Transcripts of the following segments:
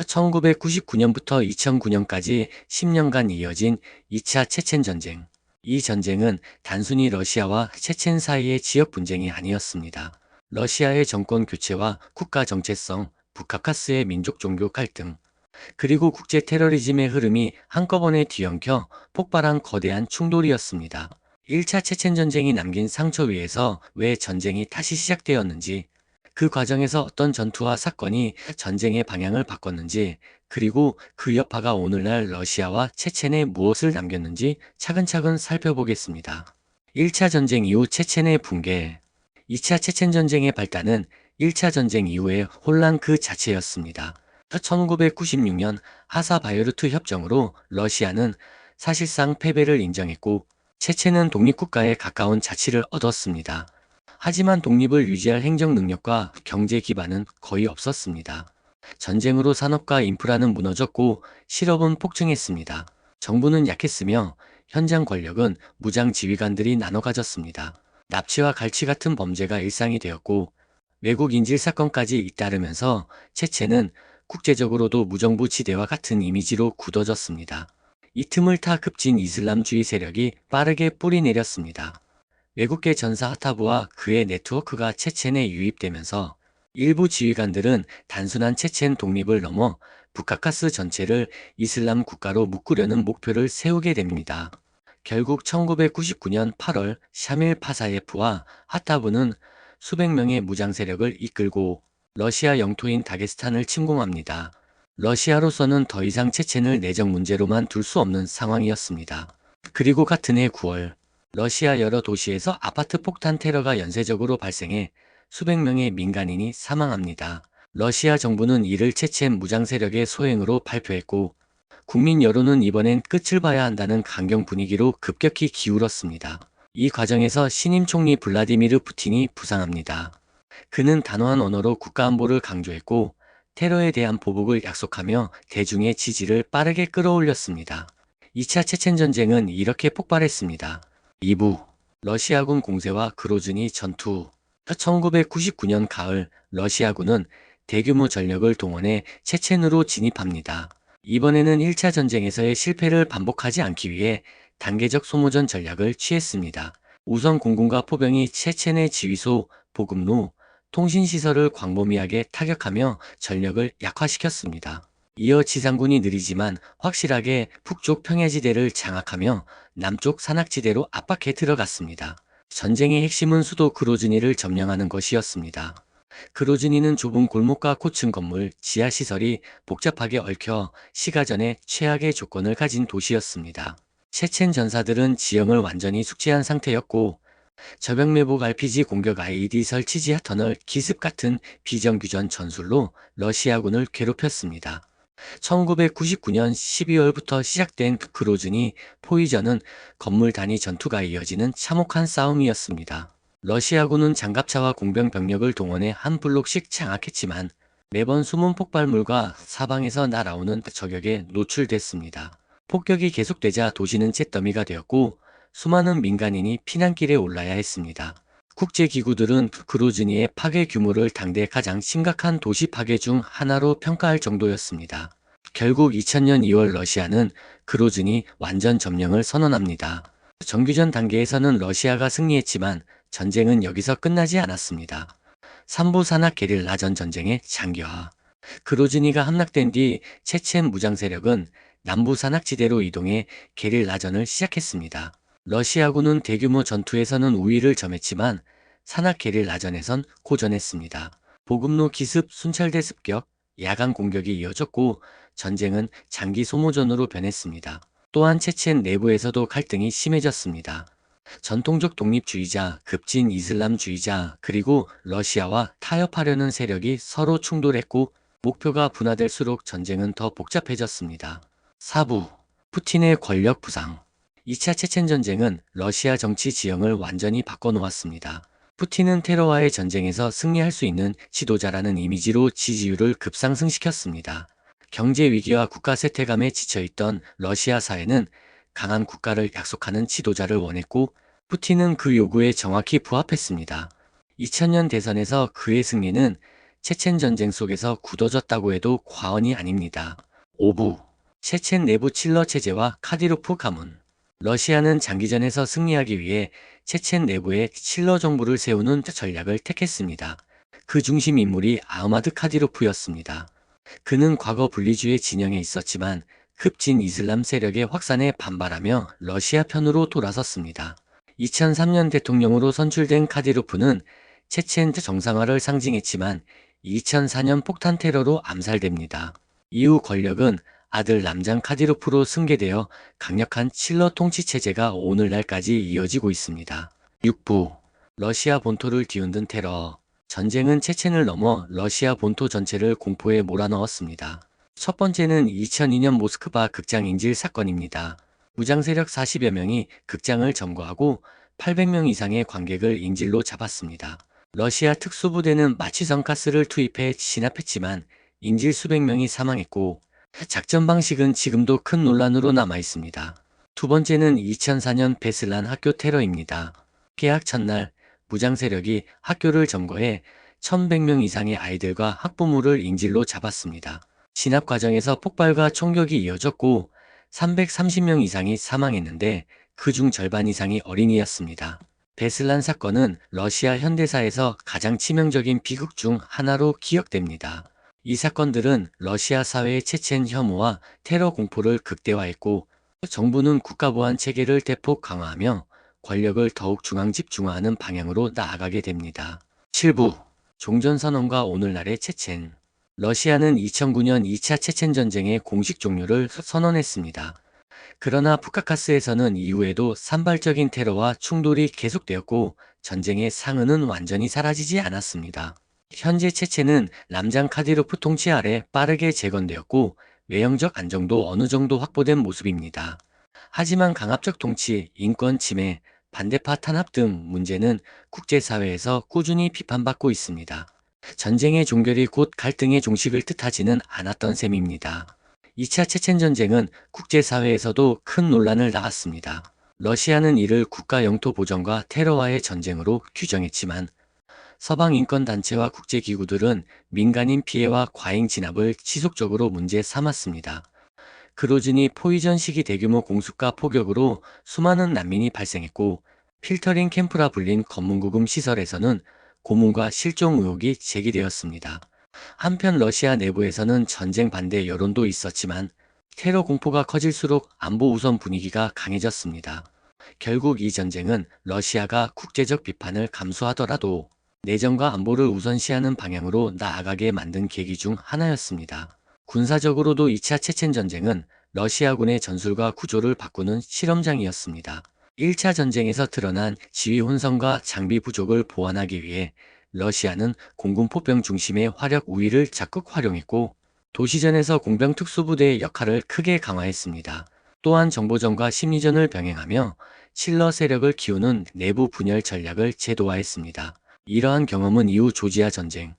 1999년부터 2009년까지 10년간 이어진 2차 체첸 전쟁. 이 전쟁은 단순히 러시아와 체첸 사이의 지역 분쟁이 아니었습니다. 러시아의 정권 교체와 국가 정체성, 북카카스의 민족 종교 갈등, 그리고 국제 테러리즘의 흐름이 한꺼번에 뒤엉켜 폭발한 거대한 충돌이었습니다. 1차 체첸 전쟁이 남긴 상처 위에서 왜 전쟁이 다시 시작되었는지, 그 과정에서 어떤 전투와 사건이 전쟁의 방향을 바꿨는지, 그리고 그 여파가 오늘날 러시아와 체첸에 무엇을 남겼는지 차근차근 살펴보겠습니다. 1차 전쟁 이후 체첸의 붕괴. 2차 체첸 전쟁의 발단은 1차 전쟁 이후의 혼란 그 자체였습니다. 1996년 하사바이르트 협정으로 러시아는 사실상 패배를 인정했고 체첸은 독립국가에 가까운 자치를 얻었습니다. 하지만 독립을 유지할 행정 능력과 경제 기반은 거의 없었습니다. 전쟁으로 산업과 인프라는 무너졌고 실업은 폭증했습니다. 정부는 약했으며 현장 권력은 무장 지휘관들이 나눠 가졌습니다. 납치와 갈취 같은 범죄가 일상이 되었고 외국 인질 사건까지 잇따르면서 체첸은 국제적으로도 무정부 지대와 같은 이미지로 굳어졌습니다. 이 틈을 타 급진 이슬람주의 세력이 빠르게 뿌리 내렸습니다. 외국계 전사 하타브와 그의 네트워크가 체첸에 유입되면서 일부 지휘관들은 단순한 체첸 독립을 넘어 북카카스 전체를 이슬람 국가로 묶으려는 목표를 세우게 됩니다. 결국 1999년 8월 샤밀 파사예프와 하타브는 수백 명의 무장 세력을 이끌고 러시아 영토인 다게스탄을 침공합니다. 러시아로서는 더 이상 체첸을 내정 문제로만 둘 수 없는 상황이었습니다. 그리고 같은 해 9월 러시아 여러 도시에서 아파트 폭탄 테러가 연쇄적으로 발생해 수백 명의 민간인이 사망합니다. 러시아 정부는 이를 체첸 무장 세력의 소행으로 발표했고 국민 여론은 이번엔 끝을 봐야 한다는 강경 분위기로 급격히 기울었습니다. 이 과정에서 신임 총리 블라디미르 푸틴이 부상합니다. 그는 단호한 언어로 국가안보를 강조했고 테러에 대한 보복을 약속하며 대중의 지지를 빠르게 끌어올렸습니다. 2차 체첸 전쟁은 이렇게 폭발했습니다. 2부 러시아군 공세와 그로즈니 전투. 1999년 가을 러시아군은 대규모 전력을 동원해 체첸으로 진입합니다. 이번에는 1차 전쟁에서의 실패를 반복하지 않기 위해 단계적 소모전 전략을 취했습니다. 우선 공군과 포병이 체첸의 지휘소, 보급로, 통신시설을 광범위하게 타격하며 전력을 약화시켰습니다. 이어 지상군이 느리지만 확실하게 북쪽 평야지대를 장악하며 남쪽 산악지대로 압박해 들어갔습니다. 전쟁의 핵심은 수도 그로즈니를 점령하는 것이었습니다. 그로즈니는 좁은 골목과 고층 건물, 지하시설이 복잡하게 얽혀 시가전에 최악의 조건을 가진 도시였습니다. 체첸 전사들은 지형을 완전히 숙지한 상태였고 저병매복 RPG 공격 IED 설치 지하 터널 기습 같은 비정규전 전술로 러시아군을 괴롭혔습니다. 1999년 12월부터 시작된 그로즈니 포위전은 건물 단위 전투가 이어지는 참혹한 싸움이었습니다. 러시아군은 장갑차와 공병 병력을 동원해 한 블록씩 장악했지만 매번 숨은 폭발물과 사방에서 날아오는 저격에 노출됐습니다. 폭격이 계속되자 도시는 잿더미가 되었고 수많은 민간인이 피난길에 올라야 했습니다. 국제기구들은 그로즈니의 파괴 규모를 당대 가장 심각한 도시 파괴 중 하나로 평가할 정도였습니다. 결국 2000년 2월 러시아는 그로즈니 완전 점령을 선언합니다. 정규전 단계에서는 러시아가 승리했지만 전쟁은 여기서 끝나지 않았습니다. 삼부 산악 게릴라전 전쟁의 장기화. 그로즈니가 함락된 뒤 체첸 무장 세력은 남부 산악지대로 이동해 게릴라전을 시작했습니다. 러시아군은 대규모 전투에서는 우위를 점했지만 산악 게릴라전에선 고전했습니다. 보급로 기습, 순찰대 습격, 야간 공격이 이어졌고 전쟁은 장기 소모전으로 변했습니다. 또한 체첸 내부에서도 갈등이 심해졌습니다. 전통적 독립주의자, 급진 이슬람주의자, 그리고 러시아와 타협하려는 세력이 서로 충돌했고 목표가 분화될수록 전쟁은 더 복잡해졌습니다. 4부 푸틴의 권력 부상. 2차 체첸 전쟁은 러시아 정치 지형을 완전히 바꿔놓았습니다. 푸틴은 테러와의 전쟁에서 승리할 수 있는 지도자라는 이미지로 지지율을 급상승시켰습니다. 경제 위기와 국가 쇠퇴감에 지쳐있던 러시아 사회는 강한 국가를 약속하는 지도자를 원했고 푸틴은 그 요구에 정확히 부합했습니다. 2000년 대선에서 그의 승리는 체첸 전쟁 속에서 굳어졌다고 해도 과언이 아닙니다. 5부. 체첸 내부 칠러 체제와 카디로프 가문. 러시아는 장기전에서 승리하기 위해 체첸 내부에 칠러 정부를 세우는 전략을 택했습니다. 그 중심 인물이 아흐마드 카디로프였습니다. 그는 과거 분리주의 진영에 있었지만 급진 이슬람 세력의 확산에 반발하며 러시아 편으로 돌아섰습니다. 2003년 대통령으로 선출된 카디로프는 체첸 정상화를 상징했지만 2004년 폭탄 테러로 암살됩니다. 이후 권력은 아들 남장 카디로프로 승계되어 강력한 칠러 통치 체제가 오늘날까지 이어지고 있습니다. 6부. 러시아 본토를 뒤흔든 테러. 전쟁은 체첸을 넘어 러시아 본토 전체를 공포에 몰아넣었습니다. 첫 번째는 2002년 모스크바 극장 인질 사건입니다. 무장세력 40여 명이 극장을 점거하고 800명 이상의 관객을 인질로 잡았습니다. 러시아 특수부대는 마취성 가스를 투입해 진압했지만 인질 수백 명이 사망했고 작전 방식은 지금도 큰 논란으로 남아 있습니다. 두 번째는 2004년 베슬란 학교 테러입니다. 개학 첫날 무장세력이 학교를 점거해 1100명 이상의 아이들과 학부모를 인질로 잡았습니다. 진압 과정에서 폭발과 총격이 이어졌고 330명 이상이 사망했는데 그중 절반 이상이 어린이였습니다. 베슬란 사건은 러시아 현대사에서 가장 치명적인 비극 중 하나로 기억됩니다. 이 사건들은 러시아 사회의 체첸 혐오와 테러 공포를 극대화했고 정부는 국가보안 체계를 대폭 강화하며 권력을 더욱 중앙 집중화하는 방향으로 나아가게 됩니다. 7부. 종전선언과 오늘날의 체첸. 러시아는 2009년 2차 체첸 전쟁의 공식 종료를 선언했습니다. 그러나 북카카스에서는 이후에도 산발적인 테러와 충돌이 계속되었고 전쟁의 상흔은 완전히 사라지지 않았습니다. 현재 체첸은 남장 카디로프 통치 아래 빠르게 재건되었고 외형적 안정도 어느 정도 확보된 모습입니다. 하지만 강압적 통치, 인권 침해, 반대파 탄압 등 문제는 국제사회에서 꾸준히 비판받고 있습니다. 전쟁의 종결이 곧 갈등의 종식을 뜻하지는 않았던 셈입니다. 2차 체첸 전쟁은 국제사회에서도 큰 논란을 낳았습니다. 러시아는 이를 국가 영토 보전과 테러와의 전쟁으로 규정했지만 서방 인권단체와 국제기구들은 민간인 피해와 과잉 진압을 지속적으로 문제 삼았습니다. 그로즈니 포이전 시기 대규모 공습과 폭격으로 수많은 난민이 발생했고 필터링 캠프라 불린 검문구금 시설에서는 고문과 실종 의혹이 제기되었습니다. 한편 러시아 내부에서는 전쟁 반대 여론도 있었지만 테러 공포가 커질수록 안보 우선 분위기가 강해졌습니다. 결국 이 전쟁은 러시아가 국제적 비판을 감수하더라도 내정과 안보를 우선시하는 방향으로 나아가게 만든 계기 중 하나였습니다. 군사적으로도 2차 체첸 전쟁은 러시아군의 전술과 구조를 바꾸는 실험장이었습니다. 1차 전쟁에서 드러난 지휘 혼선과 장비 부족을 보완하기 위해 러시아는 공군 포병 중심의 화력 우위를 적극 활용했고 도시전에서 공병 특수부대의 역할을 크게 강화했습니다. 또한 정보전과 심리전을 병행하며 칠러 세력을 키우는 내부 분열 전략을 제도화했습니다. 이러한 경험은 이후 조지아 전쟁,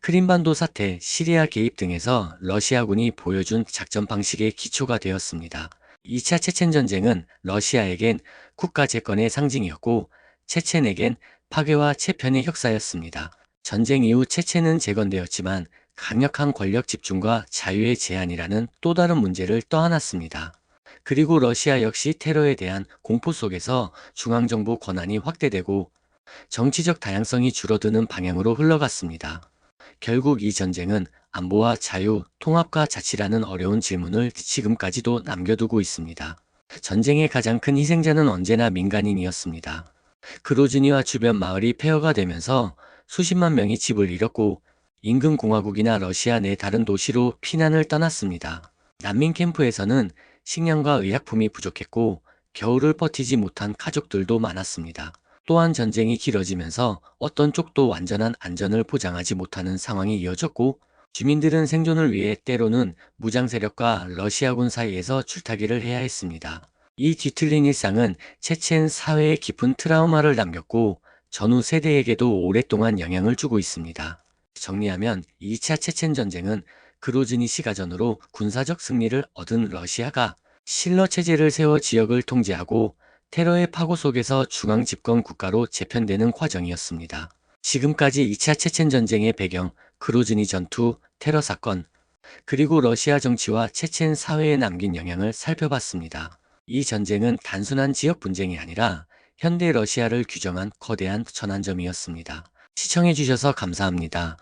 크림반도 사태, 시리아 개입 등에서 러시아군이 보여준 작전 방식의 기초가 되었습니다. 2차 체첸 전쟁은 러시아에겐 국가 재건의 상징이었고 체첸에겐 파괴와 재편의 역사였습니다. 전쟁 이후 체첸은 재건되었지만 강력한 권력 집중과 자유의 제한이라는 또 다른 문제를 떠안았습니다. 그리고 러시아 역시 테러에 대한 공포 속에서 중앙정부 권한이 확대되고 정치적 다양성이 줄어드는 방향으로 흘러갔습니다. 결국 이 전쟁은 안보와 자유, 통합과 자치라는 어려운 질문을 지금까지도 남겨두고 있습니다. 전쟁의 가장 큰 희생자는 언제나 민간인이었습니다. 그로즈니와 주변 마을이 폐허가 되면서 수십만 명이 집을 잃었고 인근 공화국이나 러시아 내 다른 도시로 피난을 떠났습니다. 난민 캠프에서는 식량과 의약품이 부족했고 겨울을 버티지 못한 가족들도 많았습니다. 또한 전쟁이 길어지면서 어떤 쪽도 완전한 안전을 보장하지 못하는 상황이 이어졌고 주민들은 생존을 위해 때로는 무장 세력과 러시아군 사이에서 줄타기를 해야 했습니다. 이 뒤틀린 일상은 체첸 사회에 깊은 트라우마를 남겼고 전후 세대에게도 오랫동안 영향을 주고 있습니다. 정리하면 2차 체첸 전쟁은 그로즈니 시가전으로 군사적 승리를 얻은 러시아가 실러 체제를 세워 지역을 통제하고 테러의 파고 속에서 중앙 집권 국가로 재편되는 과정이었습니다. 지금까지 2차 체첸 전쟁의 배경, 그루즈니 전투, 테러 사건, 그리고 러시아 정치와 체첸 사회에 남긴 영향을 살펴봤습니다. 이 전쟁은 단순한 지역 분쟁이 아니라 현대 러시아를 규정한 거대한 전환점이었습니다. 시청해주셔서 감사합니다.